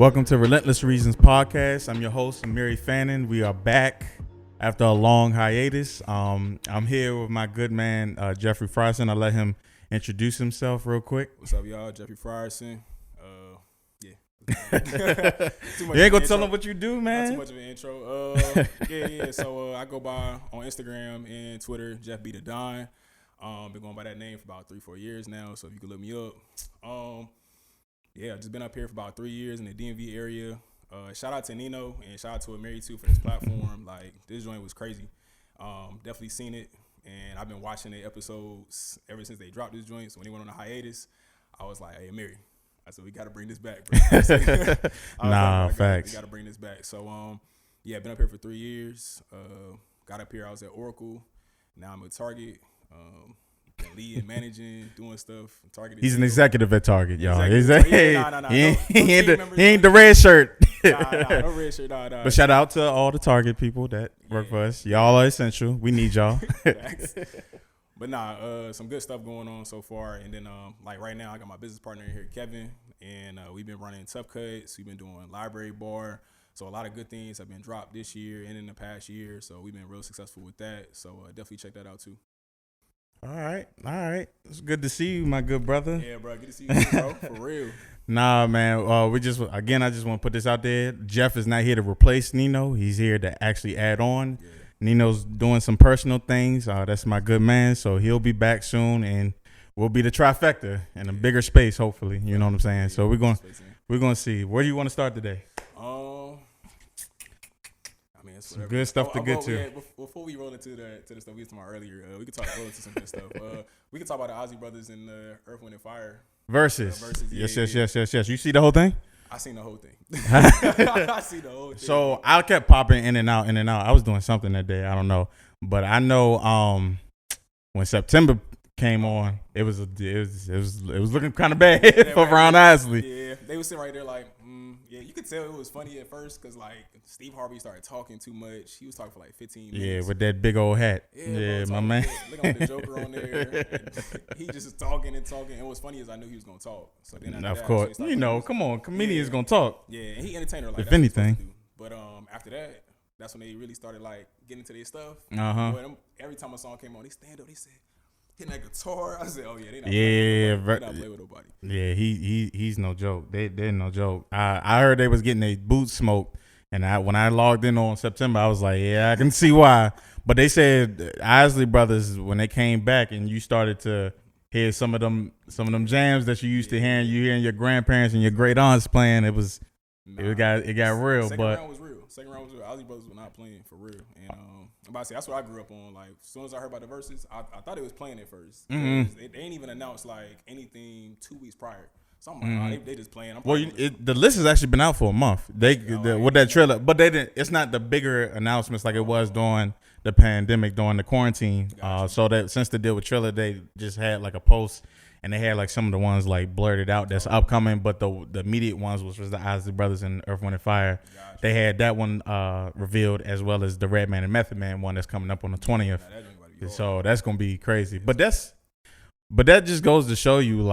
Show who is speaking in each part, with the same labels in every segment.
Speaker 1: Welcome to Relentless Reasons podcast. I'm your host, Amiri Fannin. We are back after a long hiatus. I'm here with my good man, Jeffrey Frierson. I'll let him introduce himself real quick.
Speaker 2: What's up, y'all? Jeffrey Frierson.
Speaker 1: You ain't gonna tell them what you do, man.
Speaker 2: Not too much of an intro. So I go by on Instagram and Twitter, Jeff B the Don. Been going by that name for about 3-4 years now. So if you could look me up. Just been up here for about 3 years in the DMV area. Shout out to Nino and shout out to Amiri too for this platform. Like, this joint was crazy. Definitely seen it, and I've been watching the episodes ever since they dropped this joint. So when they went on a hiatus, I was like, hey, Amiri, I said, we got to bring this back, bro.
Speaker 1: Facts.
Speaker 2: We got to bring this back. So, been up here for 3 years. Got up here, I was at Oracle. Now I'm at Target. Been leading, managing, doing stuff. Target.
Speaker 1: He's an executive at Target, y'all.
Speaker 2: He
Speaker 1: ain't the red shirt.
Speaker 2: No red shirt. Nah.
Speaker 1: But shout out to all the Target people that work for us. Y'all are essential. We need y'all.
Speaker 2: But some good stuff going on so far. And then, right now, I got my business partner here, Kevin, and we've been running Tough Cuts. We've been doing Library Bar. So a lot of good things have been dropped this year and in the past year. So we've been real successful with that. So definitely check that out too.
Speaker 1: All right. It's good to see you, my good brother.
Speaker 2: Yeah, bro. Good to see you, bro. For real.
Speaker 1: Nah, man. I just want to put this out there. Jeff is not here to replace Nino. He's here to actually add on. Yeah. Nino's doing some personal things. That's my good man. So he'll be back soon, and we'll be the trifecta in a bigger space, hopefully. You know what I'm saying? So we're going to see. Where do you want to start today? Some good stuff to get to.
Speaker 2: Yeah, before we roll into the stuff we were talking about earlier, we could roll into some good stuff. We could talk about the Ozzy brothers and Earth, Wind, and Fire. Versus.
Speaker 1: Yes. You see the whole thing?
Speaker 2: I seen the whole thing.
Speaker 1: So I kept popping in and out. I was doing something that day. I don't know. But I know when September came on, it was looking kind of bad for Ron Isley.
Speaker 2: Yeah, they were sitting right there like, you could tell it was funny at first because Steve Harvey started talking too much. He was talking for 15 minutes.
Speaker 1: Yeah, with that big old hat.
Speaker 2: Yeah,
Speaker 1: my man.
Speaker 2: Look at the Joker on there. He just talking. And what's funny is I knew he was gonna talk. So then
Speaker 1: of course, come on, comedians gonna talk.
Speaker 2: Yeah, and he entertainer like
Speaker 1: if
Speaker 2: that's
Speaker 1: anything.
Speaker 2: But after that, that's when they really started getting into their stuff. Boy, every time a song came on, they stand up. They said, hitting that guitar. I said, oh yeah, they not play with nobody.
Speaker 1: Yeah, he's no joke. They're no joke. I heard they was getting their boots smoked, and when I logged in on September, I was like, yeah, I can see why. But they said Isley Brothers, when they came back and you started to hear some of them jams that you used to hearing your grandparents and your great aunts playing, it got real.
Speaker 2: Second round was real. Ozzy Brothers were not playing for real, and I'm about to say that's what I grew up on. As soon as I heard about the verses, I thought it was playing at first.
Speaker 1: Mm-hmm.
Speaker 2: They ain't even announced anything 2 weeks prior. So I'm like, they just playing.
Speaker 1: The list has actually been out for a month. With that trailer, but they didn't. It's not the bigger announcements like it was during the pandemic, during the quarantine. Gotcha. So that since the deal with Triller, they just had a post, and they had some of the ones blurted out that's upcoming, but the immediate ones, which was the Isley Brothers and Earth, Wind, and Fire, gotcha. They had that one revealed, as well as the Redman and Method Man one that's coming up on the 20th. So that's gonna be crazy. But that just goes to show you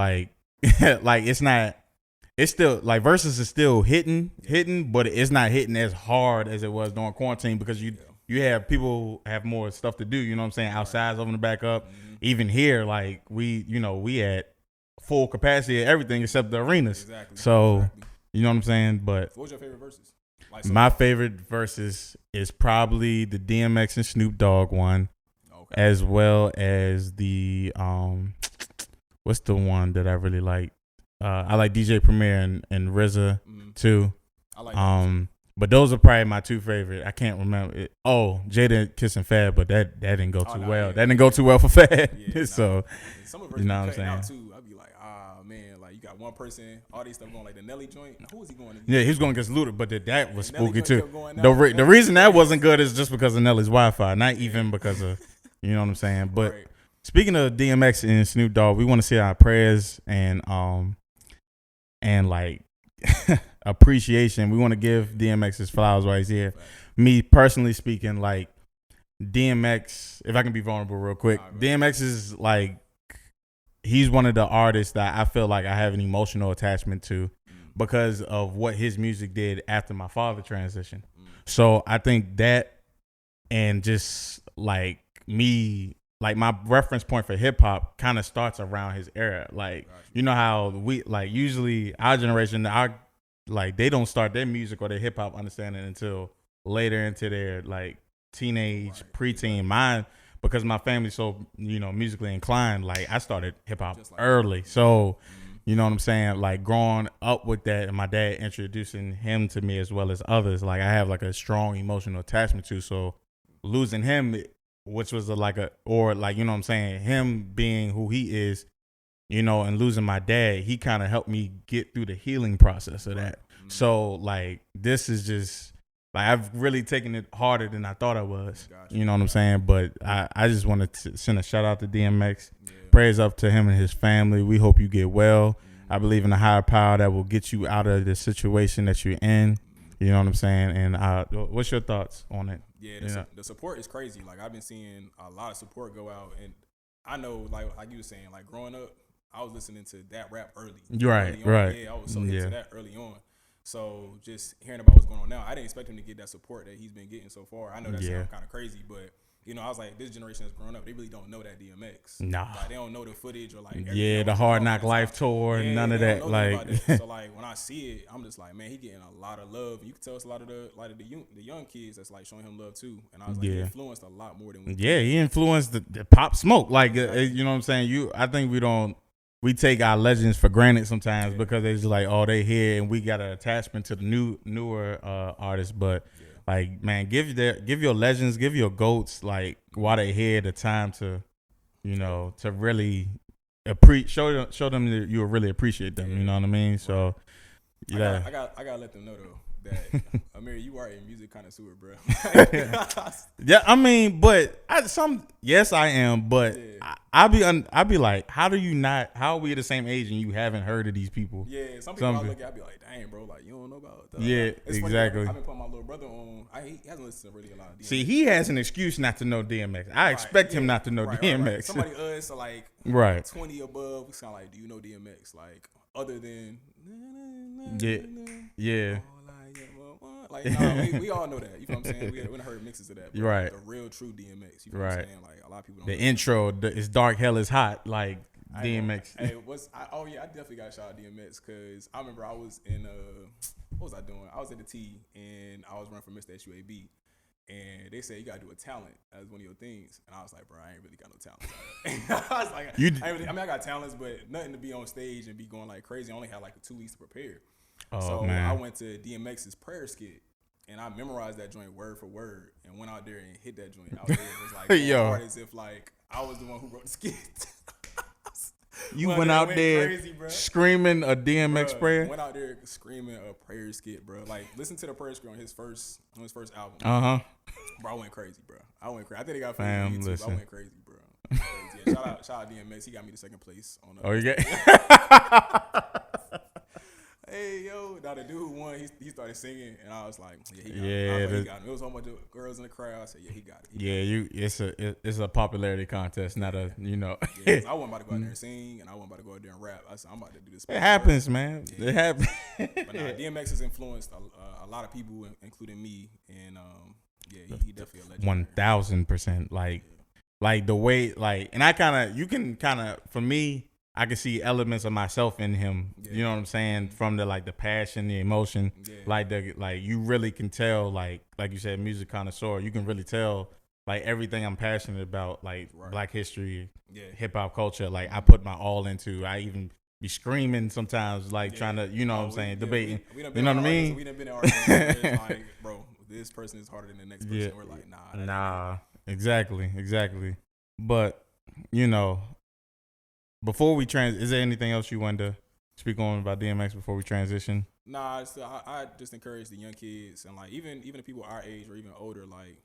Speaker 1: it's still Versus is still hitting, but it's not hitting as hard as it was during quarantine because you have people have more stuff to do. You know what I'm saying? Outside's open the back up. Mm-hmm. Even here, we at full capacity at everything except the arenas.
Speaker 2: Exactly.
Speaker 1: So you know what I'm saying? But
Speaker 2: what was your favorite verses?
Speaker 1: My favorite verses is probably the DMX and Snoop Dogg one, as well as the what's the one that I really like? I like DJ Premier and RZA too. I like that. But those are probably my two favorite. I can't remember it. Oh, Jada Kissing Fab, but that didn't go too well. Yeah. That didn't go too well for Fab. Yeah, so
Speaker 2: some of the verses you know what I'm saying out too. I'd be like, man, you got one person, all these stuff going the Nelly joint. Who was he going against?
Speaker 1: Yeah, he was going against Luda, but that was spooky too. The reason that wasn't good is just because of Nelly's Wi-Fi, not even because of you know what I'm saying. But speaking of DMX and Snoop Dogg, we want to say our prayers and appreciation. We want to give DMX his flowers while he's here. Me personally speaking, DMX, if I can be vulnerable real quick, DMX is he's one of the artists that I feel like I have an emotional attachment to because of what his music did after my father transitioned. So I think that, and just like me, like my reference point for hip hop kind of starts around his era. Like, you know how we, like, usually our generation, like they don't start their music or their hip hop understanding until later into their like teenage, preteen. Mine, because my family's so, you know, musically inclined, like I started hip hop early. So, you know what I'm saying? Like growing up with that and my dad introducing him to me as well as others, like I have like a strong emotional attachment to. So losing him, which was or like, you know what I'm saying, him being who he is, you know, and losing my dad, he kind of helped me get through the healing process of that. So like, this is just like, I've really taken it harder than I thought I was. You know what I'm saying? But I just wanted to send a shout out to DMX. Prayers up to him and his family. We hope you get well. I believe in a higher power that will get you out of the situation that you're in. You know what I'm saying? And what's your thoughts on it?
Speaker 2: Yeah, the support is crazy. Like, I've been seeing a lot of support go out, and I know, like you were saying, like growing up, I was listening to that rap early.
Speaker 1: Right.
Speaker 2: Yeah, I was so into that early on. So just hearing about what's going on now, I didn't expect him to get that support that he's been getting so far. I know that sounds kind of crazy, but you know, I was like, this generation that's growing up, they really don't know that DMX.
Speaker 1: Nah.
Speaker 2: Like, they don't know the footage or like
Speaker 1: the Hard Knock Life tour, none of that. Like,
Speaker 2: so like when I see it, I'm just like, man, he getting a lot of love. You can tell it's a lot of the young kids that's like showing him love too. And I was like, he influenced a lot more than we did.
Speaker 1: He influenced the Pop Smoke. Like, you know what I'm saying? I think we take our legends for granted sometimes because they're just like, oh, they here, and we got an attachment to the newer artists. But like, man, give your legends, give your GOATs, like, while they here, the time to, you know, to really show them that you really appreciate them. You know what I mean? So
Speaker 2: yeah, I gotta let them know though that Amiri, you are a music connoisseur, bro.
Speaker 1: Yeah, I mean, but yes, I am, but I'll be like, how are we the same age and you haven't heard of these people?
Speaker 2: Yeah, some people I look at, I'll be like, dang, bro, like, you don't know about that.
Speaker 1: Yeah,
Speaker 2: it's
Speaker 1: exactly.
Speaker 2: Funny, I've been putting my little brother on. He hasn't listened to really a lot of DMX.
Speaker 1: See, he has an excuse not to know DMX. I expect him not to know DMX.
Speaker 2: Right. Somebody so like 20 above, we sound like, do you know DMX? Like, other than like, nah, we all know that. You know what I'm saying? We haven't heard mixes of that. Bro.
Speaker 1: Right.
Speaker 2: The real true DMX. You know what I'm saying? Like, a lot of people don't know
Speaker 1: intro, it's dark, hell is hot. Like, DMX.
Speaker 2: I definitely got to shout out DMX because I remember I was in what was I doing? I was at the T and I was running for Mr. SUAB. And they said you gotta do a talent as one of your things, and I was like, bro, I ain't really got no talents. I was like, I got talents, but nothing to be on stage and be going like crazy. I only had like 2 weeks to prepare. So I went to DMX's prayer skit, and I memorized that joint word for word, and went out there and hit that joint out there. It was like hard as if like I was the one who wrote the skit.
Speaker 1: You went out there crazy, screaming a DMX prayer.
Speaker 2: Went out there screaming a prayer skit, bro. Like, listen to the prayer skit on his first album. Bro, I went crazy, bro. I think they got famous on YouTube. Listen. I went crazy, bro. Yeah, shout out DMX. He got me the second place on the.
Speaker 1: Oh, you get.
Speaker 2: Hey, yo, now the dude who won, he started singing, and I was like, yeah, he got it. He got it. It was a whole bunch of girls in the crowd. I said, yeah, he got it.
Speaker 1: It's a popularity contest, not a, you know.
Speaker 2: Yeah, I wasn't about to go out there and sing, and I wasn't about to go out there and rap. I said, I'm about to do this.
Speaker 1: It happens, man.
Speaker 2: Yeah.
Speaker 1: It happens.
Speaker 2: But nah, DMX has influenced a lot of people, including me, and he definitely a legend.
Speaker 1: 1000%. Like the way, like, and you can for me, I can see elements of myself in him. Yeah. You know what I'm saying? From the passion, the emotion, you really can tell, like you said, music connoisseur. You can really tell like everything I'm passionate about, like Black history, hip hop culture. Like I put my all into. I even be screaming sometimes, like trying to, you know what I'm saying, debating.
Speaker 2: We
Speaker 1: you know what I mean?
Speaker 2: We done been in arguments like, bro, this person is harder than the next person. Yeah. We're like, nah.
Speaker 1: Exactly. But you know. Before we is there anything else you wanted to speak on about DMX before we transition?
Speaker 2: Nah, I just encourage the young kids and like even the people our age or even older, like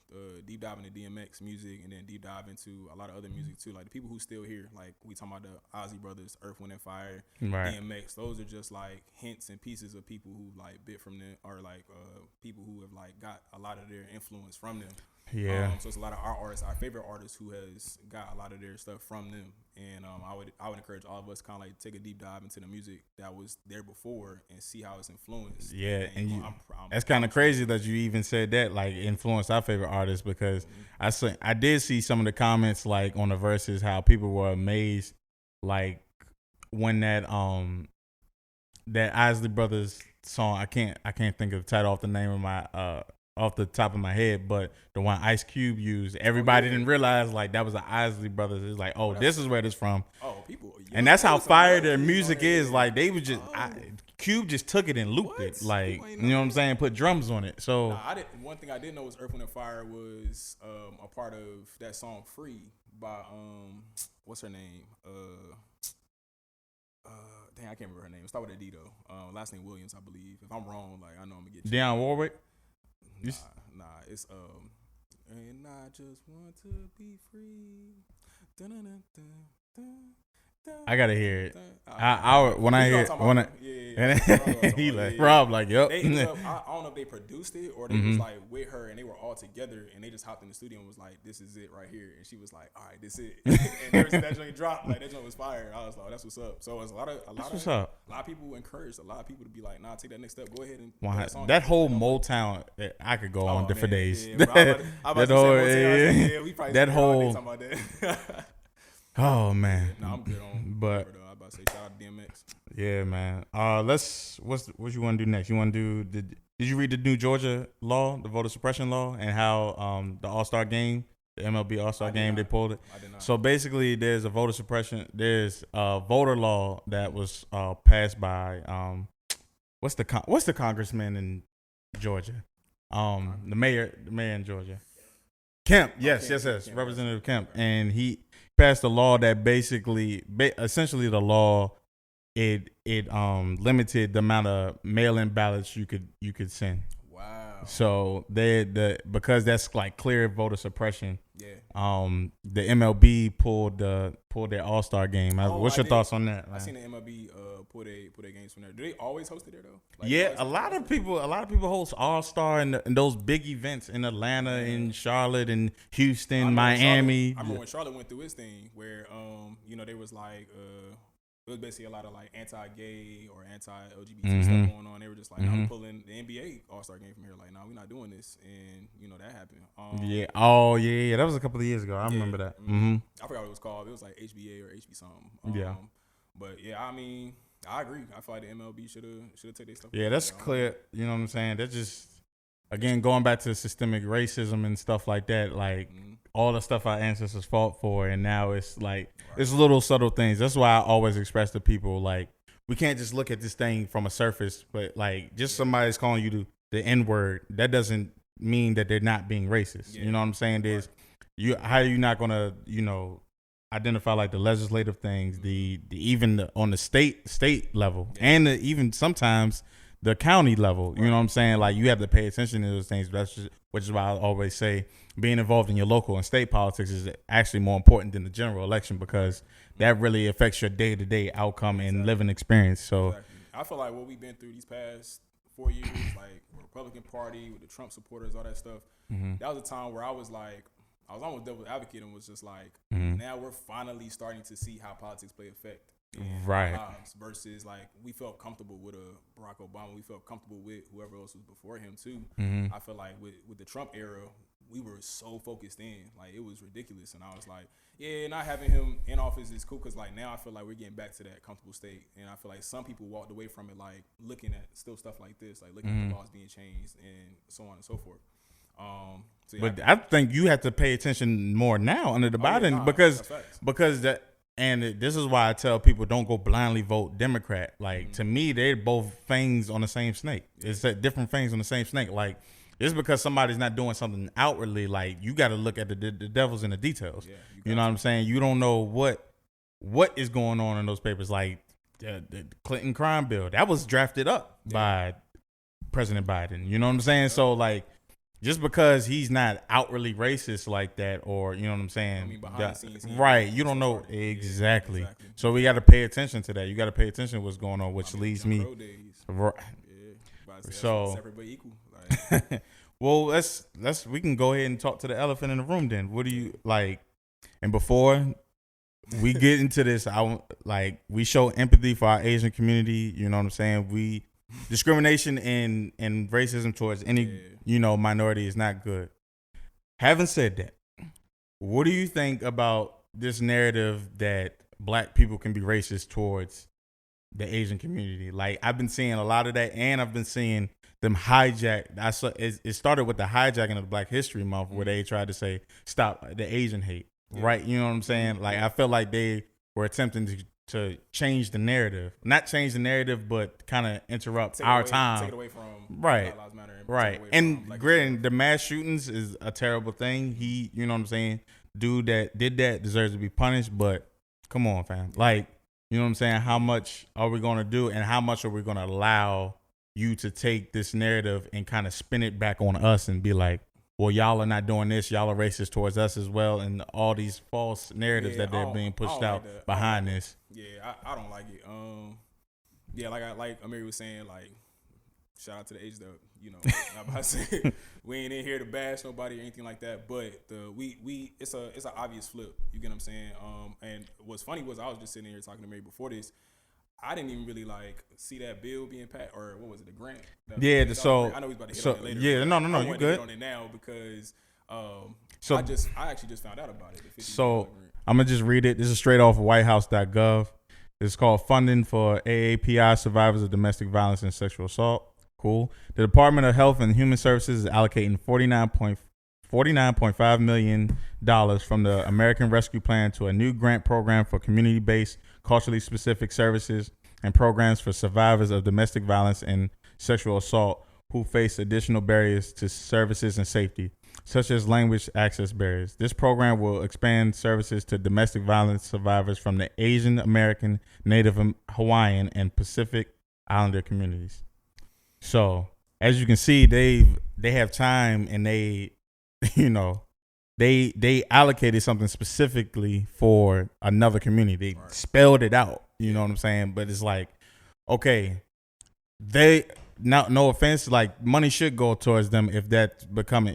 Speaker 2: deep dive into DMX music and then deep dive into a lot of other music too. Like the people who still here, like we talking about the Ozzy Brothers, Earth, Wind and Fire, DMX. Those are just like hints and pieces of people who like bit from them, or like people who have like got a lot of their influence from them.
Speaker 1: Yeah.
Speaker 2: So it's a lot of our artists, our favorite artists, who has got a lot of their stuff from them. And I would encourage all of us kind of like take a deep dive into the music that was there before and see how it's influenced.
Speaker 1: Yeah, and
Speaker 2: I'm
Speaker 1: that's kind of crazy that you even said that, like, influenced our favorite artists, because I did see some of the comments, like, on the verses, how people were amazed, like, when that Isley Brothers song, I can't think of the title off the top of my head, but the one Ice Cube used, everybody didn't realize, like, that was the Isley Brothers. It's like, this is where this from.
Speaker 2: People,
Speaker 1: and that's how fire their music is. Like, they was just Cube just took it and looped it, like, you know what I'm saying, put drums on it. So
Speaker 2: one thing I didn't know was Earth, Wind and Fire was a part of that song "Free" by what's her name? Dang, I can't remember her name. Start with a D though. Last name Williams, I believe. If I'm wrong, like, I know I'm gonna get you.
Speaker 1: Dionne Warwick.
Speaker 2: Nah, it's and I just want to be free.
Speaker 1: I gotta hear it. He like Rob, like, yep.
Speaker 2: I don't know if they produced it or they was like with her and they were all together and they just hopped in the studio and was like, "This is it right here," and she was like, "All right, this is it." And ever since that joint dropped, like, that joint was fire. I was like, "That's what's up." So it's a lot of people encouraged a lot of people to be like, "Nah, take that next step. Go ahead and
Speaker 1: that whole Motown. I could go on for days.
Speaker 2: That whole.
Speaker 1: Oh man.
Speaker 2: No, I'm good on.
Speaker 1: But
Speaker 2: I about to say shout out to DMX.
Speaker 1: Yeah, man. What you want to do next? You want to do did you read the new Georgia law, the voter suppression law, and how the All-Star game, the MLB All-Star game, they pulled it?
Speaker 2: I did not.
Speaker 1: So basically, there's a voter law that was passed by what's the congressman in Georgia? The mayor in Georgia. Kemp, yes, Representative Kemp, and he passed a law that basically, essentially, the law it limited the amount of mail-in ballots you could send.
Speaker 2: Wow.
Speaker 1: So because that's like clear voter suppression.
Speaker 2: Yeah.
Speaker 1: The MLB pulled their All-Star game. What's your thoughts on that?
Speaker 2: I seen the MLB pull their games from there. Do they always host it there though? Like,
Speaker 1: yeah, a lot of people host All-Star and those big events in Atlanta, in Charlotte, and Houston, Miami.
Speaker 2: I remember when Charlotte went through its thing where there was like it was basically a lot of like anti-gay or anti-LGBT stuff going on. They were just like, "I'm pulling the NBA All-Star game from here." Like, "Nah, we're not doing this," and that happened.
Speaker 1: Yeah. Oh yeah. That was a couple of years ago. I remember that.
Speaker 2: I forgot what it was called. It was like HBA or HB something.
Speaker 1: Yeah.
Speaker 2: But yeah, I mean, I agree. I feel like the MLB should have taken their stuff.
Speaker 1: Yeah, that's clear. You know what I'm saying? That's just, again, going back to systemic racism and stuff like that. Like all the stuff our ancestors fought for, and now it's like it's little subtle things. That's why I always express to people, like, we can't just look at this thing from a surface, but like just somebody's calling you the N-word, that doesn't mean that they're not being racist. You know what I'm saying? How are you not gonna identify like the legislative things, on the state level, and even sometimes the county level. You know what I'm saying? Like, you have to pay attention to those things. Which is why I always say being involved in your local and state politics is actually more important than the general election, because that really affects your day-to-day outcome and living experience. So
Speaker 2: I feel like what we've been through these past 4 years, like Republican Party with the Trump supporters, all that stuff, that was a time where I was almost devil's advocate and was just like, now we're finally starting to see how politics play effect in our lives, versus like we felt comfortable with Barack Obama, we felt comfortable with whoever else was before him too. I feel like with the Trump era, we were so focused in, like, it was ridiculous, and I was like, yeah, not having him in office is cool, because like now I feel like we're getting back to that comfortable state, and I feel like some people walked away from it like looking at still stuff like this, like looking at the laws being changed and so on and so forth. I think
Speaker 1: you have to pay attention more now under the Biden, because this is why I tell people, don't go blindly vote Democrat. Like, to me, they're both fangs on the same snake. It's different fangs on the same snake. Like, just because somebody's not doing something outwardly, like, you got to look at the devil's in the details. Yeah, you know what I'm saying? You don't know what is going on in those papers. Like the Clinton crime bill, that was drafted up by President Biden. You know what I'm saying? So like, just because he's not outwardly racist like that, or, you know what I'm saying,
Speaker 2: behind the scenes,
Speaker 1: right? You don't know exactly. Yeah, exactly. So we got to pay attention to that. You got to pay attention to what's going on, which leads me. Right.
Speaker 2: So separate but equal. Like.
Speaker 1: Well, we can go ahead and talk to the elephant in the room then. What do you like? And before we get into this, we show empathy for our Asian community. You know what I'm saying? Discrimination and racism towards any minority is not good. Having said that, what do you think about this narrative that black people can be racist towards the Asian community? Like, I've been seeing a lot of that, and I've been seeing them hijack. It started with the hijacking of Black History Month, where they tried to say stop the Asian hate, right? You know what I'm saying? Like, I felt like they were attempting to change the narrative, not change the narrative, but kind of interrupt our time.
Speaker 2: Take it away from
Speaker 1: right,
Speaker 2: Black Lives Matter
Speaker 1: right. And granted, the mass shootings is a terrible thing. You know what I'm saying? Dude that did that deserves to be punished, but come on, fam. Like, you know what I'm saying? How much are we going to do, and how much are we going to allow you to take this narrative and kind of spin it back on us and be like, well, y'all are not doing this. Y'all are racist towards us as well. And all these false narratives that they're being pushed out behind this.
Speaker 2: Yeah, I don't like it. Yeah, like Amiri was saying, like, shout out to the Asians that, I'm about to say, we ain't in here to bash nobody or anything like that. But it's an obvious flip. You get what I'm saying? And what's funny was I was just sitting here talking to Amiri before this. I didn't even really see that bill being passed, or what was it, the grant?
Speaker 1: Yeah,
Speaker 2: I know he's about to hit on it later.
Speaker 1: Yeah, no, you good.
Speaker 2: Hit on it now because I actually just found out about it.
Speaker 1: So I'm gonna just read it. This is straight off of WhiteHouse.gov. It's called Funding for AAPI Survivors of Domestic Violence and Sexual Assault. Cool. The Department of Health and Human Services is allocating $49.5 million from the American Rescue Plan to a new grant program for community-based, culturally specific services and programs for survivors of domestic violence and sexual assault who face additional barriers to services and safety, such as language access barriers. This program will expand services to domestic violence survivors from the Asian American, Native Hawaiian, and Pacific Islander communities. So, as you can see, they have time, and they allocated something specifically for another community. They spelled it out, you know what I'm saying? But it's like, okay, no offense, like, money should go towards them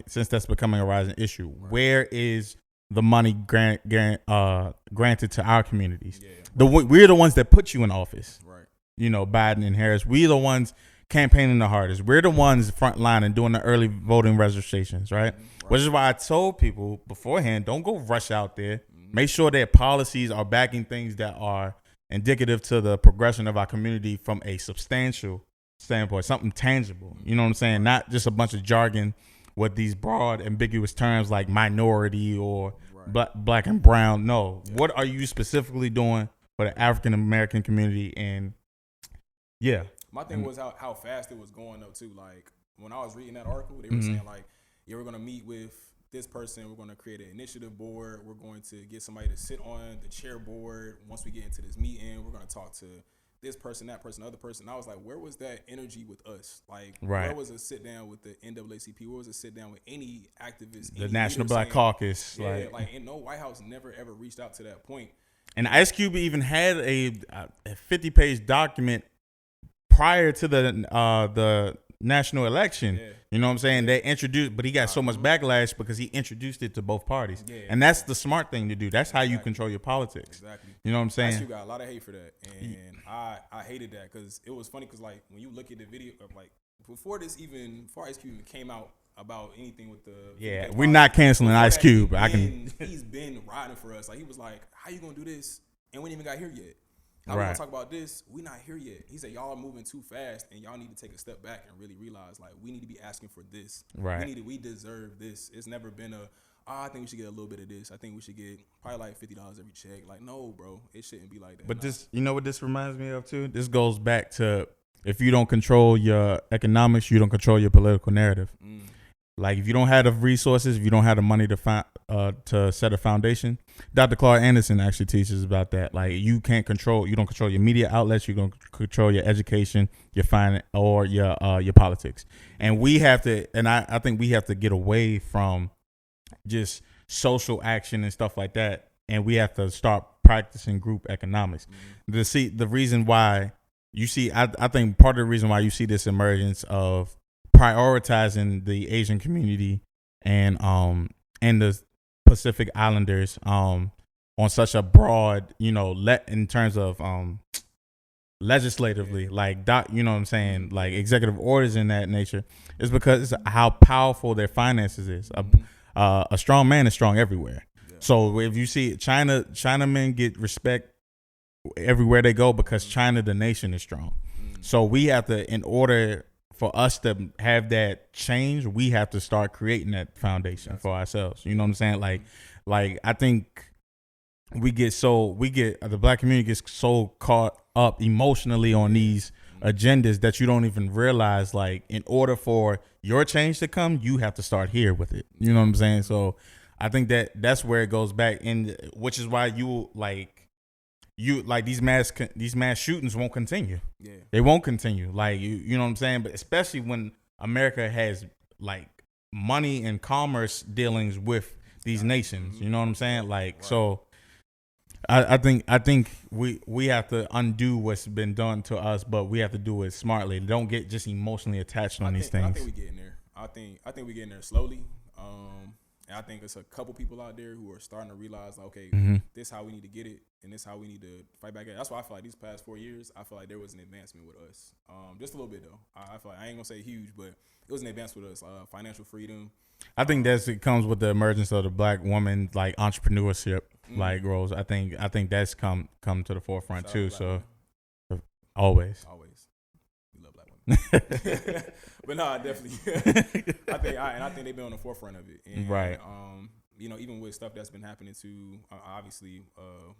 Speaker 1: since that's becoming a rising issue. Right. Where is the money granted to our communities? Yeah. We're the ones that put you in office. Right. Biden and Harris. We're the ones campaigning the hardest. We're the ones front line and doing the early voting registrations, right? Which is why I told people beforehand, don't go rush out there. Make sure their policies are backing things that are indicative to the progression of our community from a substantial standpoint, something tangible. You know what I'm saying? Not just a bunch of jargon with these broad, ambiguous terms like minority or black and brown. No. Yeah. What are you specifically doing for the African American community? And yeah.
Speaker 2: My thing was how fast it was going, though, too. Like, when I was reading that article, they were saying, like, yeah, we're going to meet with this person. We're going to create an initiative board. We're going to get somebody to sit on the chair board. Once we get into this meeting, we're going to talk to this person, that person, other person. And I was like, where was that energy with us? Like, where was a sit down with the NAACP? Where was a sit down with any activists?
Speaker 1: The National Black Caucus.
Speaker 2: Yeah, and no, White House never, ever reached out to that point.
Speaker 1: And Ice Cube even had a 50-page document prior to the national election. Yeah. You know what I'm saying? They introduced, but he got so much backlash because he introduced it to both parties. Yeah, and that's the smart thing to do. That's how you control your politics.
Speaker 2: Exactly.
Speaker 1: You know what I'm saying?
Speaker 2: You got a lot of hate for that. And I hated that because it was funny because, like, when you look at the video of, like, before Ice Cube even came out about anything with the...
Speaker 1: Yeah, we're not canceling Ice Cube.
Speaker 2: He's been riding for us. Like, he was like, how you going to do this? And we ain't even got here yet. How we gonna talk about this? We not here yet. He said, y'all are moving too fast, and y'all need to take a step back and really realize, like, we need to be asking for this. Right. We deserve this. It's never been I think we should get a little bit of this. I think we should get probably like $50 every check. Like, no, bro, it shouldn't be like that.
Speaker 1: But this, you know what this reminds me of too? This goes back to, if you don't control your economics, you don't control your political narrative. Like, if you don't have the resources, if you don't have the money to set a foundation, Dr. Clark Anderson actually teaches about that. Like, you don't control your media outlets, you don't control your education, your finance, or your politics. And we have to, and I think we have to get away from just social action and stuff like that, and we have to start practicing group economics. The reason why you see, I think part of the reason why you see this emergence of prioritizing the Asian community and the Pacific Islanders on such a broad, in terms of legislatively, like you know what I'm saying, like executive orders in that nature, is because how powerful their finances is. A strong man is strong everywhere. Yeah. So if you see Chinamen get respect everywhere they go because China, the nation, is strong. So we have to, in order for us to have that change, we have to start creating that foundation for ourselves. You know what I'm saying? Like I think the black community gets so caught up emotionally on these agendas that you don't even realize, like, in order for your change to come, you have to start here with it. You know what I'm saying? So I think that's where it goes back, and which is why these mass shootings won't continue. Yeah. They won't continue. Like, you know what I'm saying? But especially when America has like money and commerce dealings with these nations. You know what I'm saying? Like, right. So I think we have to undo what's been done to us, but we have to do it smartly. Don't get just emotionally attached on these things.
Speaker 2: I think we getting there. I think we getting there slowly. And I think it's a couple people out there who are starting to realize, like, okay, this is how we need to get it, and this is how we need to fight back at it. That's why I feel like these past 4 years, I feel like there was an advancement with us. Just a little bit, though. I feel like, I ain't going to say huge, but it was an advancement with us. Financial freedom.
Speaker 1: I think it comes with the emergence of the black woman, like, entrepreneurship, like, roles. I think that's come to the forefront, too. So, always.
Speaker 2: We love black women. But no, definitely. I think they've been on the forefront of it. And,
Speaker 1: right.
Speaker 2: Even with stuff that's been happening to obviously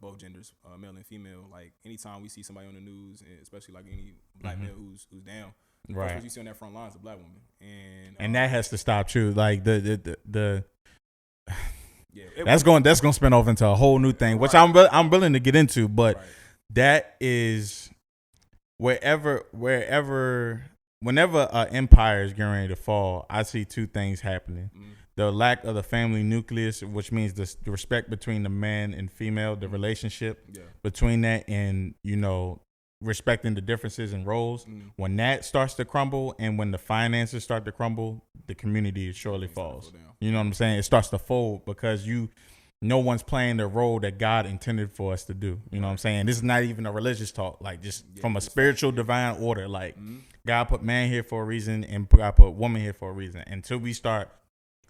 Speaker 2: both genders, male and female. Like, anytime we see somebody on the news, especially like any black male who's down, right, first you see on that front line is a black woman, and that has to stop too.
Speaker 1: Like the that's going to spin off into a whole new thing, which I'm willing to get into, but that is whenever an empire is getting ready to fall, I see two things happening. The lack of the family nucleus, which means the respect between the man and female, the relationship between that, and, respecting the differences in roles. When that starts to crumble, and when the finances start to crumble, the community surely falls. You know what I'm saying? It starts to fold because no one's playing the role that God intended for us to do. You know what I'm saying? This is not even a religious talk, like, just from a spiritual divine order. Like, God put man here for a reason, and God put woman here for a reason. Until we start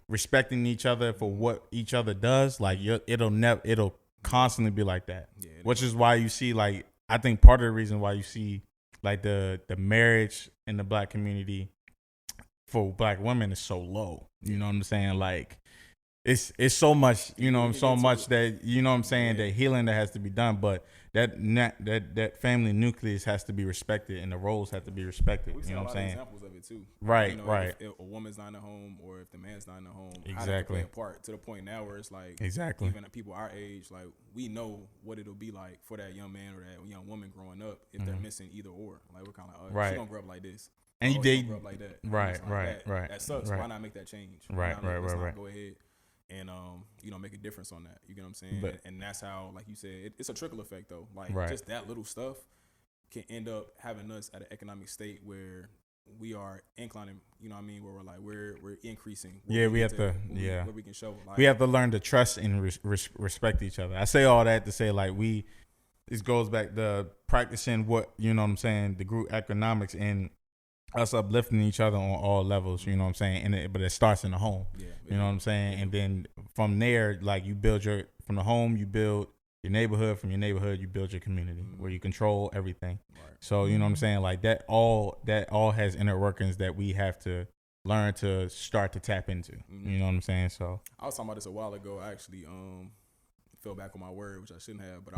Speaker 1: respecting each other for what each other does, like, it'll constantly be like that. Which is why you see, like, I think part of the reason why you see, like, the marriage in the black community for black women is so low. You know what I'm saying? Like, it's so much, so much that, you know what I'm saying, that healing that has to be done, but that family nucleus has to be respected, and the roles have to be respected. You know what I'm saying?
Speaker 2: Examples of it too.
Speaker 1: Right.
Speaker 2: If a woman's not in the home, or if the man's not in the home,
Speaker 1: exactly,
Speaker 2: how they play a part, to the point now where it's like,
Speaker 1: exactly,
Speaker 2: even people our age, like, we know what it'll be like for that young man or that young woman growing up if they're missing either or. Like, we're kind of like, she gonna grow up like this,
Speaker 1: and you did
Speaker 2: grow up like that.
Speaker 1: Right.
Speaker 2: That sucks. Why not make that change?
Speaker 1: Right.
Speaker 2: Go ahead and make a difference on that. You get what I'm saying? And that's how, like you said, it's a trickle effect though. Like, just that little stuff can end up having us at an economic state where we are inclining. You know what I mean? Where we're like we're increasing.
Speaker 1: We have to
Speaker 2: where we can show. Like,
Speaker 1: we have to learn to trust and respect each other. I say all that to say, like, this goes back to practicing what, you know what I'm saying, the group economics, and us uplifting each other on all levels, you know what I'm saying? But it starts in the home, you know what I'm saying? And then from there, like, you build from the home, you build your neighborhood. From your neighborhood, you build your community, where you control everything. Right. So, you know what I'm saying? Like, that all has inner workings that we have to learn to start to tap into. You know what I'm saying? So
Speaker 2: I was talking about this a while ago. I actually fell back on my word, which I shouldn't have, but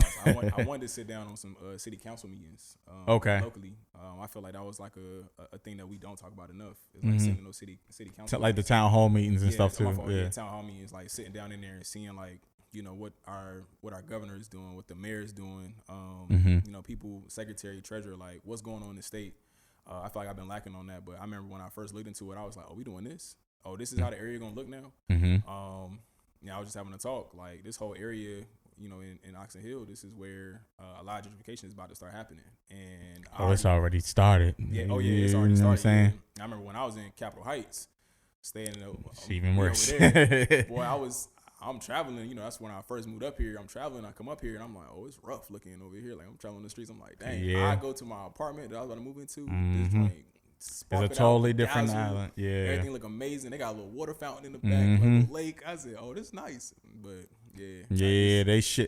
Speaker 2: I wanted to sit down on some city council meetings locally. I feel like that was like a thing that we don't talk about enough. It's like sitting in those city council
Speaker 1: like the town hall meetings and stuff too.
Speaker 2: Town hall meetings, like sitting down in there and seeing, like, what our governor is doing, what the mayor is doing, people, secretary, treasurer, like, what's going on in the state. I feel like I've been lacking on that, but I remember when I first looked into it, I was like, oh, we doing this? Oh, this is how the area gonna look now? I was just having a talk, like, this whole area, in Oxon Hill, this is where a lot of gentrification is about to start happening. And
Speaker 1: it's already started.
Speaker 2: Yeah. Oh yeah, it's already started. You know what I'm saying? I remember when I was in Capitol Heights, staying
Speaker 1: it's even worse.
Speaker 2: Over there. Boy, I'm traveling. You know, that's when I first moved up here. I'm traveling. I come up here and I'm like, oh, it's rough looking over here. Like I'm traveling the streets. I'm like, dang. I go to my apartment that I was about to move into. This joint,
Speaker 1: it's a totally different island. Yeah.
Speaker 2: Everything look amazing. They got a little water fountain in the back, like a lake. I said, oh, this is nice. But yeah.
Speaker 1: Yeah,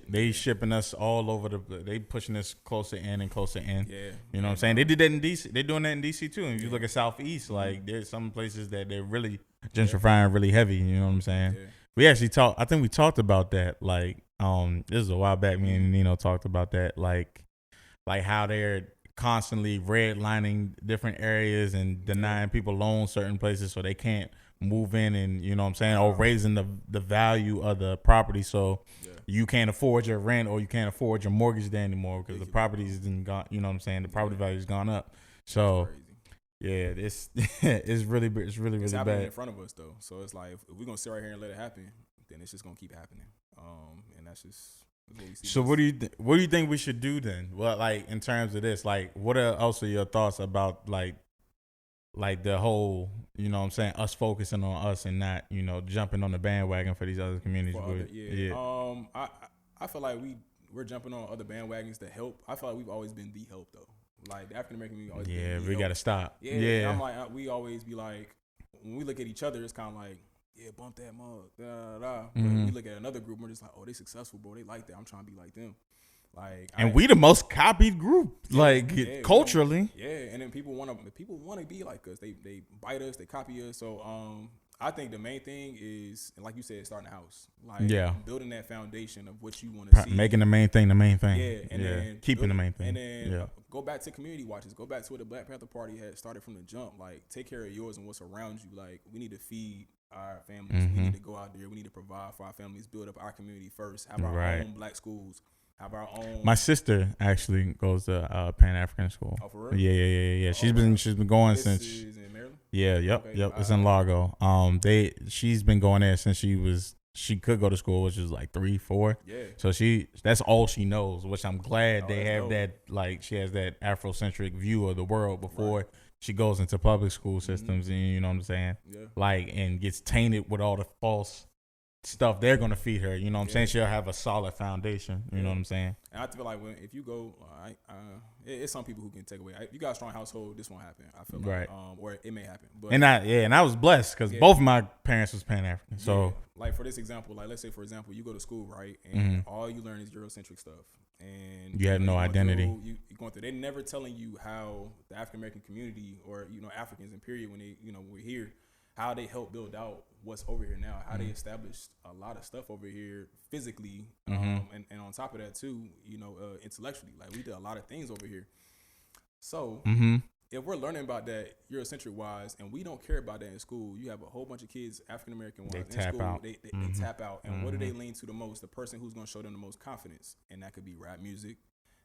Speaker 1: they shipping us all over they pushing us closer in and closer in.
Speaker 2: Yeah.
Speaker 1: You know what I'm saying? They did that in DC. They're doing that in DC too. And if you look at Southeast, like there's some places that they're really gentrifying really heavy. You know what I'm saying? Yeah. We actually I think we talked about that. Like, this is a while back. Me and Nino talked about that. Like how they're constantly redlining different areas and denying people loans certain places so they can't move in, and you know what I'm saying, or raising the value of the property so you can't afford your rent or you can't afford your mortgage there anymore because the property's gone. You know what I'm saying? The property value's gone up. So yeah, it's really
Speaker 2: happening
Speaker 1: bad
Speaker 2: in front of us though. So it's like if we're gonna sit right here and let it happen, then it's just gonna keep happening. And that's just what we see.
Speaker 1: So what do you think we should do then? Well, like in terms of this, like what are also your thoughts about like the whole, you know what I'm saying, us focusing on us and not, you know, jumping on the bandwagon for these other communities?
Speaker 2: I feel like we're jumping on other bandwagons to help. I feel like we've always been the help though. Like the African American community always been the
Speaker 1: we
Speaker 2: help.
Speaker 1: Gotta stop.
Speaker 2: Yeah. I'm like, we always be like, when we look at each other, it's kind of like, yeah, bump that mug, But we look at another group, we're just like, oh, they successful, bro. They like that. I'm trying to be like them. Like, we the most copied group, culturally. And then people want to be like us. They bite us, they copy us. So I think the main thing is, and like you said, starting a house. Like building that foundation of what you want to see.
Speaker 1: Making the main thing the main thing.
Speaker 2: Yeah, and then
Speaker 1: keeping the main thing.
Speaker 2: And then go back to community watches. Go back to what the Black Panther Party had started from the jump. Like, take care of yours and what's around you. Like, we need to feed our families. We need to go out there. We need to provide for our families. Build up our community first. Have our own black schools. Have our own.
Speaker 1: My sister actually goes to Pan African school.
Speaker 2: Oh, for real?
Speaker 1: Yeah. She's been going
Speaker 2: this
Speaker 1: since.
Speaker 2: Is in Maryland?
Speaker 1: Yeah. Yep. It's in Largo. She's been going there since she could go to school, which is like 3, 4.
Speaker 2: Yeah.
Speaker 1: So that's all she knows, which I'm glad they have that. Like, she has that Afrocentric view of the world before she goes into public school systems, and you know what I'm saying? Yeah. Like, and gets tainted with all the false stuff they're gonna feed her. You know what I'm saying? She'll have a solid foundation. You know what I'm saying?
Speaker 2: And I feel like if you go, it's some people who can take away. If you got a strong household, this won't happen. I feel like, or it may happen. But
Speaker 1: I was blessed because both of my parents was Pan African. So
Speaker 2: like for this example, like let's say for example, you go to school, right, and all you learn is Eurocentric stuff, and
Speaker 1: you have no identity.
Speaker 2: You're going through. They're never telling you how the African American community, or Africans in period, when they we're here, how they help build out what's over here now, how they established a lot of stuff over here physically, and on top of that too, intellectually. Like, we did a lot of things over here. So if we're learning about that Eurocentric wise, and we don't care about that in school, you have a whole bunch of kids, African American wise, in school, they tap out. And what do they lean to the most? The person who's going to show them the most confidence. And that could be rap music.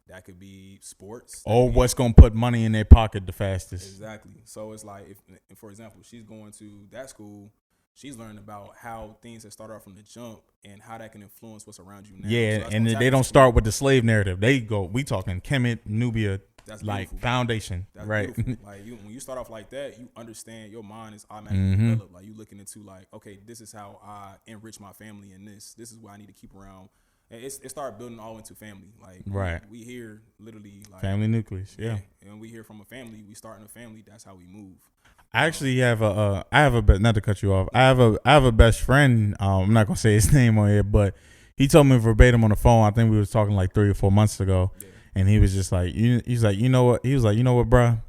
Speaker 2: That could be sports.
Speaker 1: Or what's going to put money in their pocket the fastest.
Speaker 2: Exactly. So it's like, if for example, she's going to that school, she's learning about how things that start off from the jump and how that can influence what's around you now.
Speaker 1: Yeah, so and they don't start with the slave narrative. We talking Kemet, Nubia, that's like foundation. That's right.
Speaker 2: Like, when you start off like that, you understand, your mind is automatically developed. Like, you looking into like, okay, this is how I enrich my family, and this is what I need to keep around. And it started building all into family. Like, we hear literally like
Speaker 1: family nucleus. Yeah.
Speaker 2: And we hear from a family. We start in a family. That's how we move.
Speaker 1: I actually have not to cut you off. I have a best friend. I'm not gonna say his name on here, but he told me verbatim on the phone. I think we was talking like 3 or 4 months ago, and he was just like, he's like, you know what? He was like, you know what, bro?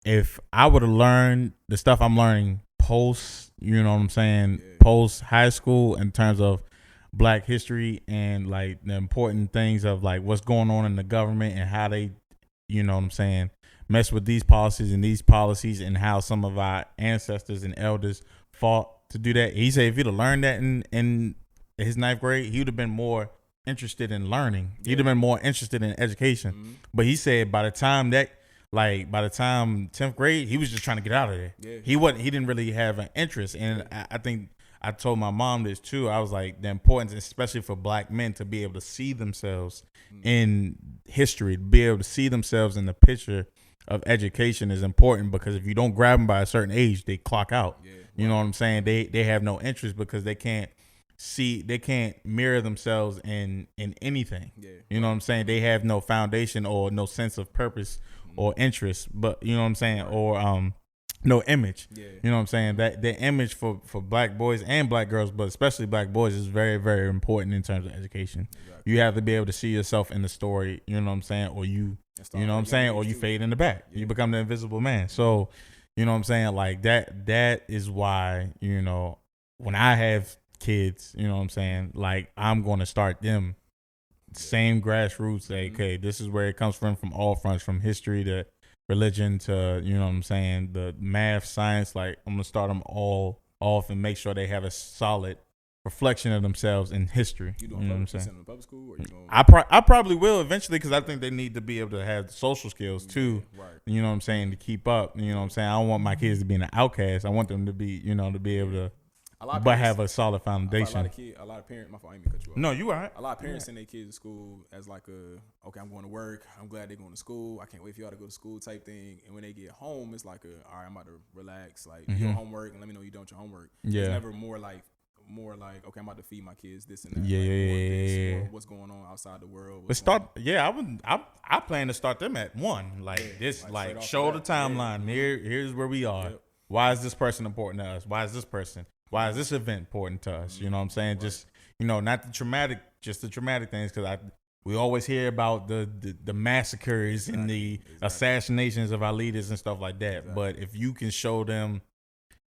Speaker 1: If I would have learned the stuff I'm learning post, you know what I'm saying, post high school in terms of Black history and like the important things of like what's going on in the government and how they, you know what I'm saying, mess with these policies and how some of our ancestors and elders fought to do that. He said if he'd have learned that in his 9th grade, he would have been more interested in learning. He'd have been more interested in education. But he said by the time 10th grade, he was just trying to get out of there. He didn't really have an interest. And I think I told my mom this too. I was like, the importance, especially for black men, to be able to see themselves in history, to be able to see themselves in the picture of education is important, because if you don't grab them by a certain age, they clock out.
Speaker 2: Yeah,
Speaker 1: you know what I'm saying? They have no interest because they can't mirror themselves in anything.
Speaker 2: Yeah,
Speaker 1: you know what I'm saying? They have no foundation or no sense of purpose or interest, but you know what I'm saying? Or no image.
Speaker 2: Yeah.
Speaker 1: You know what I'm saying? That the image for black boys and black girls, but especially black boys, is very, very important in terms of education.
Speaker 2: Exactly.
Speaker 1: You have to be able to see yourself in the story, you know what I'm saying? Or you know what I'm saying? Or you fade in the back. Yeah. You become the invisible man. So, you know what I'm saying? Like that is why, you know, when I have kids, you know what I'm saying? Like, I'm going to start them same grassroots. Like, okay, this is where it comes from all fronts, from history to religion to, you know what I'm saying, the math, science. Like, I'm gonna start them all off and make sure they have a solid reflection of themselves in history.
Speaker 2: You know what I'm saying? In public school, or you going?
Speaker 1: I probably will eventually, because I think they need to be able to have the social skills too.
Speaker 2: Yeah, right.
Speaker 1: You know what I'm saying, to keep up. You know what I'm saying. I don't want my kids to be an outcast. I want them to be, you know, to be able to. But have a solid foundation.
Speaker 2: A lot of parents. My fault, I ain't mean cut you off.
Speaker 1: No, you all right.
Speaker 2: A lot of parents send their kids to school as like okay, I'm going to work. I'm glad they're going to school. I can't wait for y'all to go to school type thing. And when they get home, it's like all right, I'm about to relax. Like, do your homework and let me know you done your homework.
Speaker 1: Yeah.
Speaker 2: It's never more like, okay, I'm about to feed my kids this and that.
Speaker 1: Yeah.
Speaker 2: Or what's going on outside the world.
Speaker 1: I plan to start them at 1. Like, this, like show the timeline. Yeah. Here's where we are. Yep. Why is this person important to us? Why is this person? Why is this event important to us? You know what I'm saying? Right. Just, you know, not the traumatic things, because we always hear about the massacres and the assassinations of our leaders and stuff like that. Exactly. But if you can show them,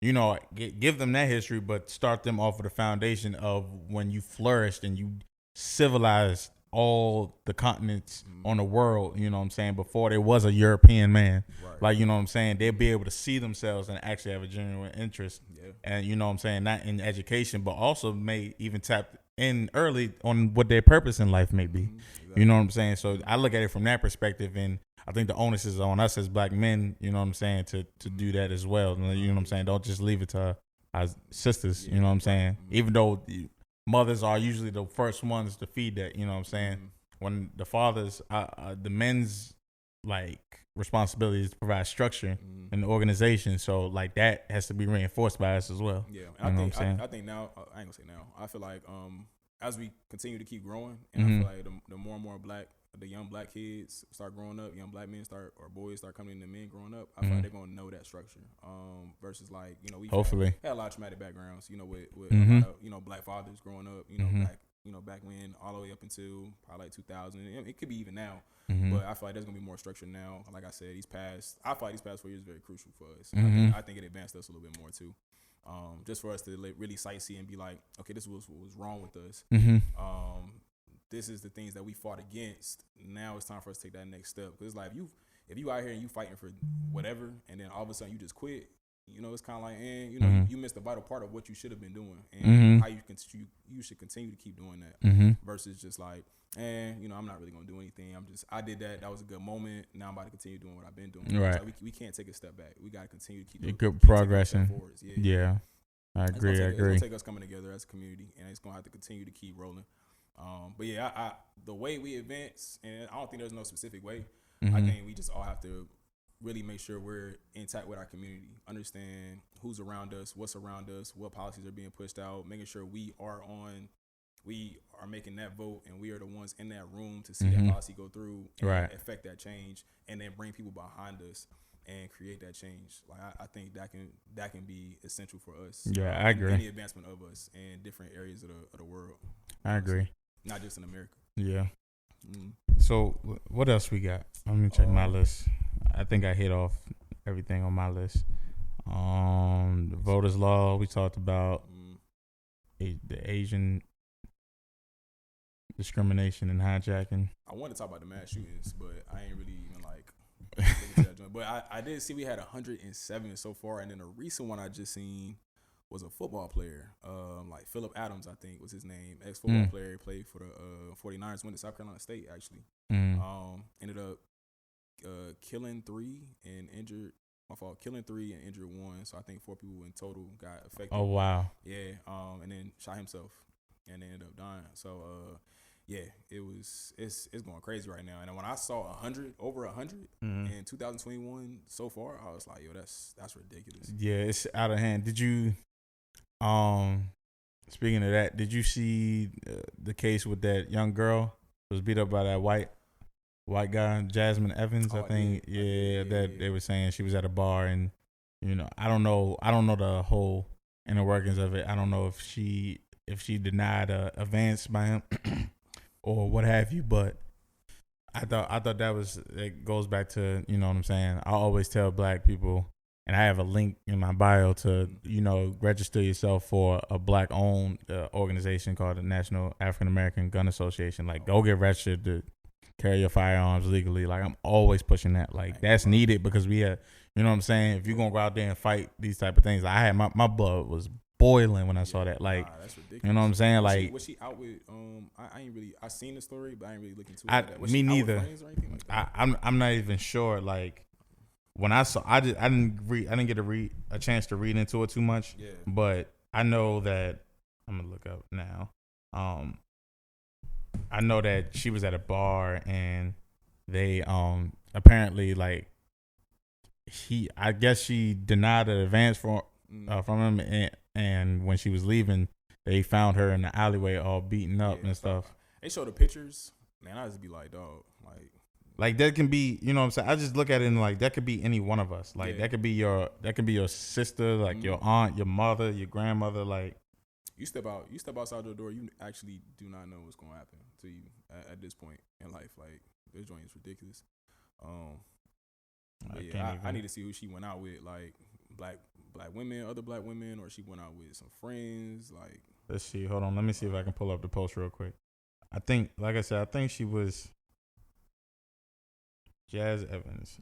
Speaker 1: you know, give them that history, but start them off with a foundation of when you flourished and you civilized all the continents on the world, you know what I'm saying, before there was a European man. Right. Like, you know what I'm saying, they'll be able to see themselves and actually have a genuine interest. Yeah. And, you know what I'm saying, not in education, but also may even tap in early on what their purpose in life may be. Exactly. You know what I'm saying? So I look at it from that perspective, and I think the onus is on us as black men, you know what I'm saying, to do that as well. You know what I'm saying? Don't just leave it to our sisters, you know what I'm saying? Even though mothers are usually the first ones to feed that, you know what I'm saying? When the fathers, the men's, like, responsibility is to provide structure in the organization. So, like, that has to be reinforced by us as well. Yeah,
Speaker 2: and I think now, I ain't gonna say now, I feel like as we continue to keep growing, and I feel like the more and more the young black kids start growing up, young black men boys start coming into men growing up, I feel like they're gonna know that structure. Versus, like, you know, we hopefully had a lot of traumatic backgrounds, you know, with a lot of, you know, black fathers growing up, you know, back when, all the way up until probably like 2000. It could be even now, but I feel like there's gonna be more structure now. Like I said, I feel like these past 4 years is very crucial for us. I think it advanced us a little bit more too. Just for us to really sightsee and be like, okay, this was what was wrong with us. This is the things that we fought against. Now it's time for us to take that next step. Because it's like, if you out here and you fighting for whatever, and then all of a sudden you just quit, you know, it's kind of like, you know, you missed a vital part of what you should have been doing, and how you should continue to keep doing that, versus just like, you know, I'm not really gonna do anything. I did that. That was a good moment. Now I'm about to continue doing what I've been doing.
Speaker 1: Right.
Speaker 2: So we can't take a step back. We got to continue to keep
Speaker 1: good progressing. Yeah. I agree.
Speaker 2: It's gonna take us coming together as a community, and it's gonna have to continue to keep rolling. But yeah, the way we advance, and I don't think there's no specific way. I think we just all have to really make sure we're intact with our community, understand who's around us, what's around us, what policies are being pushed out, making sure we are making that vote, and we are the ones in that room to see that policy go through and affect that change, and then bring people behind us and create that change. Like, I think that can be essential for us.
Speaker 1: Yeah, I agree.
Speaker 2: In the advancement of us in different areas of the world.
Speaker 1: I agree.
Speaker 2: Not just in America.
Speaker 1: Yeah. So what else we got? Let me check my list. I think I hit off everything on my list. The voters' law we talked about. The Asian discrimination and hijacking.
Speaker 2: I want to talk about the mass shootings, but I ain't really even like. But I did see we had 107 so far, and then a recent one I just seen was a football player, like Phillip Adams, I think was his name, ex-football player, played for the 49ers, went to South Carolina State actually. Ended up killing 3 and injured My fault. Killing 3 and injured 1. So I think 4 people in total got affected.
Speaker 1: Oh wow.
Speaker 2: Yeah. And then shot himself, and then ended up dying. So yeah, it's going crazy right now. And when I saw over 100 in 2021 so far, I was like, yo, that's ridiculous.
Speaker 1: Yeah, it's out of hand. Did you, speaking of that, did you see the case with that young girl who was beat up by that white guy, Jasmine Evans? I think. They were saying she was at a bar, and I don't know the whole inner workings of it. I don't know if she denied a advance by him or what have you, but I thought it goes back to, what I'm saying. I always tell black people, and I have a link in my bio to, register yourself for a black owned organization called the National African American Gun Association. Like, go get registered to carry your firearms legally. Like, I'm always pushing that. Like, that's needed because we have, what I'm saying? If you're going to go out there and fight these type of things, I had my blood was boiling when I saw that. Like,
Speaker 2: that's ridiculous.
Speaker 1: You know what I'm saying? Like,
Speaker 2: was she out with? I seen the story, but I ain't really looking into it. Was
Speaker 1: me
Speaker 2: she
Speaker 1: neither.
Speaker 2: Out with friends or anything like that?
Speaker 1: I'm not even sure. Like, when I saw, I didn't get a chance to read into it too much.
Speaker 2: Yeah.
Speaker 1: But I know that I'm gonna look up now. I know that she was at a bar and they apparently, like, I guess she denied an advance from him, and when she was leaving, they found her in the alleyway all beaten up and stuff.
Speaker 2: They show the pictures, man. I just be like, dog,
Speaker 1: like that can be, what I'm saying. I just look at it and like that could be any one of us. Like that could be your sister, like your aunt, your mother, your grandmother. Like
Speaker 2: you step outside your door, you actually do not know what's gonna happen to you at this point in life. Like, this joint is ridiculous. I need to see who she went out with, like black women, other black women, or she went out with some friends. Like,
Speaker 1: let's see. Hold on. Let me see if I can pull up the post real quick. I think, like I said, I think she was Jazz Evans.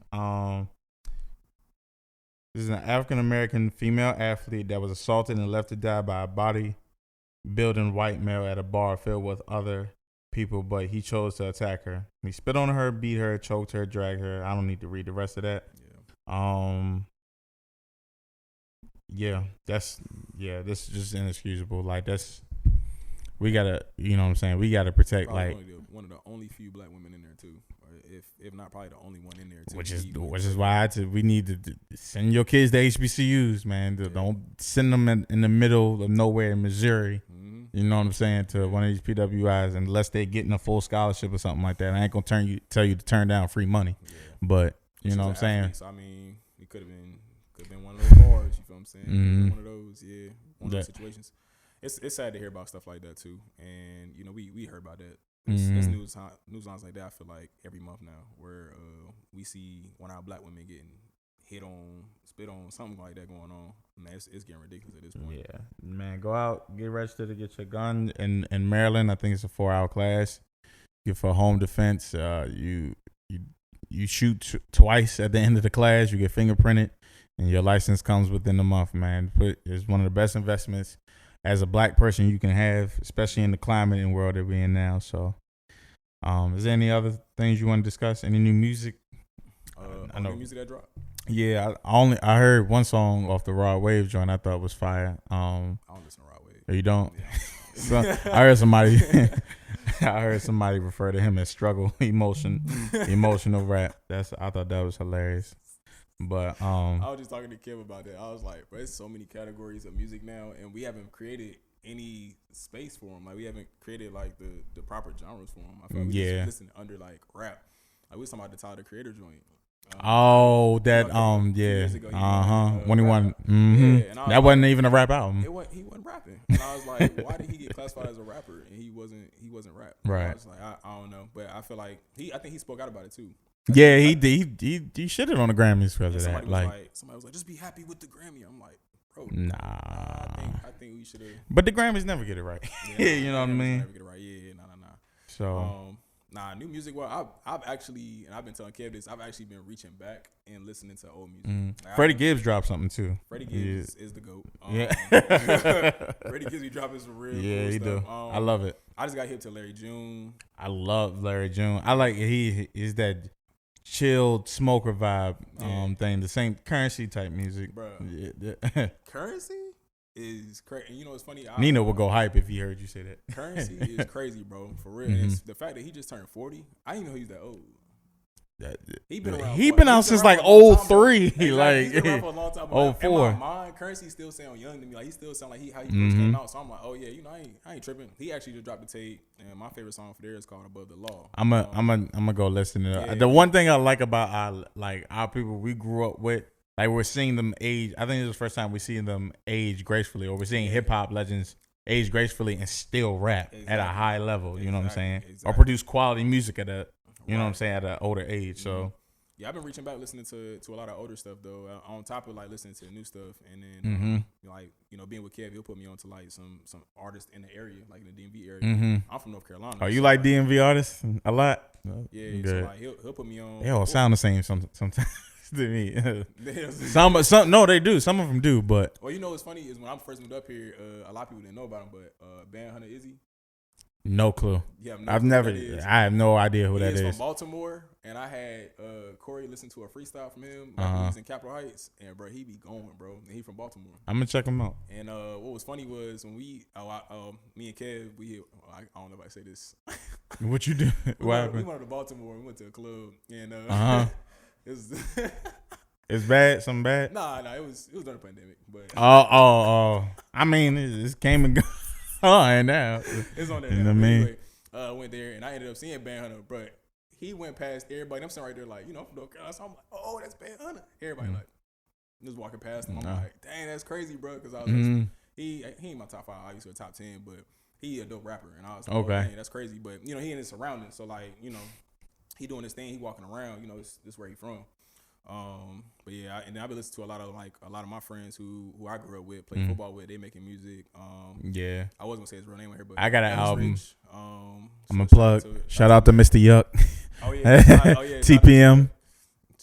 Speaker 1: This is an African American female athlete that was assaulted and left to die by a bodybuilding white male at a bar filled with other people, but he chose to attack her. He spit on her, beat her, choked her, dragged her. I don't need to read the rest of that. This is just inexcusable. Like, we gotta, what I'm saying? We gotta protect,
Speaker 2: probably
Speaker 1: like,
Speaker 2: one of the only few black women in there too, or if not, probably the only one in there too.
Speaker 1: Which is why we need to send your kids to HBCUs, man. Don't send them in the middle of nowhere in Missouri. You know what I'm saying? To one of these PWIs, unless they're getting a full scholarship or something like that. I ain't gonna tell you to turn down free money, but you know what I'm saying.
Speaker 2: So, I mean, it could have been one of those bars. You feel what I'm saying? One of those, one of those situations. It's sad to hear about stuff like that too, and we heard about that. It's news lines like that. I feel like every month now, where we see one of our black women getting hit on, spit on, something like that going on. Man, it's getting ridiculous at this point.
Speaker 1: Yeah, man, go out, get registered to get your gun in Maryland. I think it's a 4-hour class. Get for home defense. You shoot twice at the end of the class. You get fingerprinted, and your license comes within a month. Man, it's one of the best investments as a black person you can have, especially in the climate and world that we're in now. So, is there any other things you want to discuss? Any new music?
Speaker 2: I know music that dropped.
Speaker 1: Yeah, I heard one song off the Raw Wave joint I thought was fire.
Speaker 2: I don't listen to Raw Wave.
Speaker 1: You don't? Yeah. So, I heard somebody refer to him as struggle emotional rap. I thought that was hilarious. But
Speaker 2: I was just talking to Kim about that. I was like, bro, there's so many categories of music now, and we haven't created any space for them. Like, we haven't created like the proper genres for them. I feel like we just listen under like rap. Like, we was talking about the Tyler the Creator joint. Years ago,
Speaker 1: 21. That wasn't even a rap album.
Speaker 2: He wasn't rapping, and I was like, why did he get classified as a rapper and he wasn't rap?
Speaker 1: Right.
Speaker 2: I was like, I don't know, but I feel like I think he spoke out about it too.
Speaker 1: Yeah, he shitted on the Grammys because of that.
Speaker 2: Somebody was like, just be happy with the Grammy. I'm like, bro,
Speaker 1: nah.
Speaker 2: I think we should have.
Speaker 1: But the Grammys never get it right. You know what I mean?
Speaker 2: Never get it right. Yeah, nah.
Speaker 1: So,
Speaker 2: new music. Well, I've actually, and I've been telling Kev this, I've actually been reaching back and listening to old music. Like,
Speaker 1: Freddie Gibbs dropped something too.
Speaker 2: Freddie Gibbs is the GOAT. Freddie Gibbs be dropping some real cool
Speaker 1: he
Speaker 2: stuff.
Speaker 1: do. I love it.
Speaker 2: I just got hip to Larry June.
Speaker 1: I love Larry June. I like he is that chilled smoker vibe thing. The same Currency type music,
Speaker 2: bro.
Speaker 1: Yeah.
Speaker 2: Currency is crazy. And you know what's funny?
Speaker 1: Nino would go hype if he heard you say that.
Speaker 2: Currency is crazy, bro. For real.
Speaker 1: Mm-hmm.
Speaker 2: And the fact that he just turned 40, I didn't know he was that old.
Speaker 1: He been out since like 03.
Speaker 2: Exactly.
Speaker 1: Like
Speaker 2: he's been around for a long time. But
Speaker 1: 04.
Speaker 2: in my mind, Currency still sound young to me. Like he still sound like how he first came out. So I'm like, oh yeah, you know, I ain't tripping. He actually just dropped the tape, and my favorite song for there is called Above the Law. I'm
Speaker 1: gonna go listen to it.
Speaker 2: Yeah.
Speaker 1: The one thing I like about our people we grew up with, like we're seeing them age. I think this is the first time we're seeing them age gracefully, or we're seeing hip hop legends age gracefully and still rap at a high level. You know what I'm saying? Or produce quality music at a, you know what I'm saying, at an older age. So.
Speaker 2: Yeah, I've been reaching back listening to a lot of older stuff though. On top of like listening to new stuff, and then like you know being with Kev, he'll put me on to like some artists in the area, like in the DMV area. I'm from North Carolina.
Speaker 1: Oh, you like DMV artists a lot?
Speaker 2: Yeah, so like he'll put me on.
Speaker 1: They all sound the same sometimes to me. some no, they do. Some of them do, but
Speaker 2: well, you know what's funny is when I first moved up here, a lot of people didn't know about him, but Band Hunter Izzy.
Speaker 1: No clue.
Speaker 2: Yeah,
Speaker 1: I have no idea who that is.
Speaker 2: From Baltimore, and I had Corey listen to a freestyle from him. He was in Capitol Heights, and bro, he be going, bro. And he from Baltimore.
Speaker 1: I'm gonna check him out.
Speaker 2: And what was funny was when me and Kev, I don't know if I say this.
Speaker 1: What you do? What happened?
Speaker 2: We went to Baltimore. We went to a club, and it was.
Speaker 1: It's bad. Something bad?
Speaker 2: Nah, it was during the pandemic, but.
Speaker 1: I mean, it came and go. And now
Speaker 2: it's on there.
Speaker 1: You
Speaker 2: now.
Speaker 1: know what I mean?
Speaker 2: Anyway, went there and I ended up seeing Band Hunter, but he went past everybody. I'm sitting right there like, you know, from North Carolina. So I'm like, oh, that's Band Hunter. Everybody like just walking past him. I'm like, dang, that's crazy, bro. Because I was like, he ain't my top 5, obviously, or top 10, but he a dope rapper. And I was like, okay, dang, that's crazy. But you know, he in his surroundings, so like, you know, he doing his thing. He walking around. You know, this where he from. But yeah, and then I've been listening to a lot of my friends who I grew up with, play football with. They making music.
Speaker 1: Yeah,
Speaker 2: I wasn't gonna say his real name right here, but
Speaker 1: I got an album.
Speaker 2: Rich,
Speaker 1: I'm gonna plug. Shout out to Mr. Yuck.
Speaker 2: Oh yeah,
Speaker 1: TPM.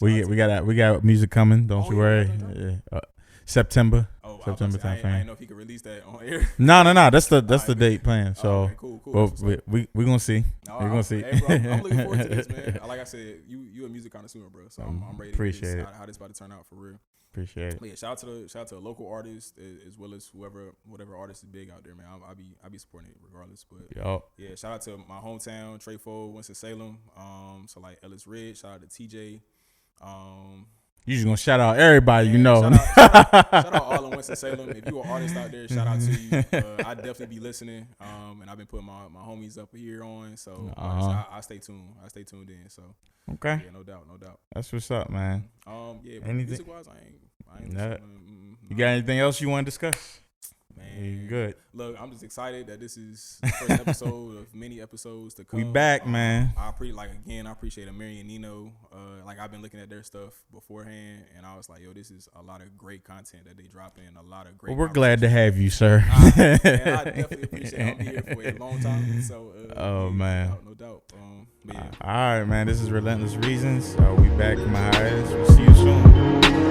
Speaker 1: We got music coming. Don't you worry. Yeah. September. September
Speaker 2: time frame. I didn't know if he could release that on air.
Speaker 1: No. That's the date plan. So
Speaker 2: okay, cool.
Speaker 1: Well, we gonna see. We're gonna see.
Speaker 2: Hey, bro, I'm looking forward to this, man. Like I said, you a music connoisseur, bro. So I'm ready to
Speaker 1: appreciate
Speaker 2: how this about to turn out for real.
Speaker 1: Appreciate it.
Speaker 2: But yeah, shout out to a local artist as well as whatever artist is big out there, man. I'll be supporting it regardless. But yeah, shout out to my hometown, Treyford, Winston-Salem. So like Ellis Ridge, shout out to TJ.
Speaker 1: You just gonna shout out everybody, you know.
Speaker 2: Shout out all in Winston-Salem. If you an artist out there, shout out to you. I definitely be listening. And I've been putting my homies up here on. So I stay tuned. I stay tuned in. So
Speaker 1: okay.
Speaker 2: Yeah, no doubt.
Speaker 1: That's what's up, man.
Speaker 2: Yeah.
Speaker 1: Anything?
Speaker 2: Music-wise, I ain't
Speaker 1: You got anything else you want to discuss?
Speaker 2: Man,
Speaker 1: you good.
Speaker 2: Look, I'm just excited that this is the first episode of many episodes to come.
Speaker 1: We back, man.
Speaker 2: I appreciate Amiri and Nino. Like I've been looking at their stuff beforehand, and I was like, yo, this is a lot of great content that they drop in. A lot of great.
Speaker 1: Well, we're glad to have you, sir.
Speaker 2: Man, I definitely appreciate it. I'll be here for a long time. So,
Speaker 1: man,
Speaker 2: no doubt. Yeah.
Speaker 1: All right, man. This is Relentless Reasons. We back from my highs. We'll see you soon.